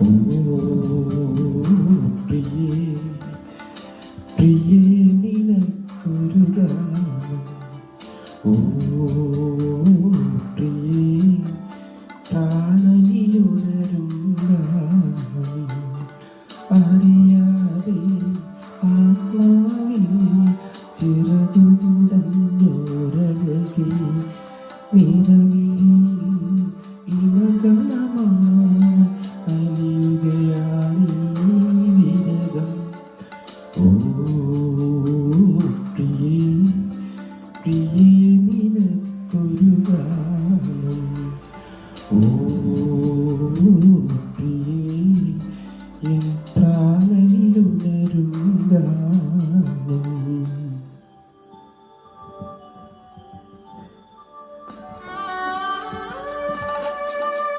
ഓ പ്രിയേ പ്രിയേ നിനക്കൊരു ഗാനം. ഓ പ്രിയേ പ്രാണനിലുണരും ഗാനം. അറിയാതെ ആത്മാവിൽ ചിറകുടഞ്ഞോരഴകി നിറവിളിയിൽ ഇമകളമായി അലിയുകയാണീ വിരകം. ഓ പ്രിയേ പ്രിയേ നിനക്കൊരു ഗാനം. ഓ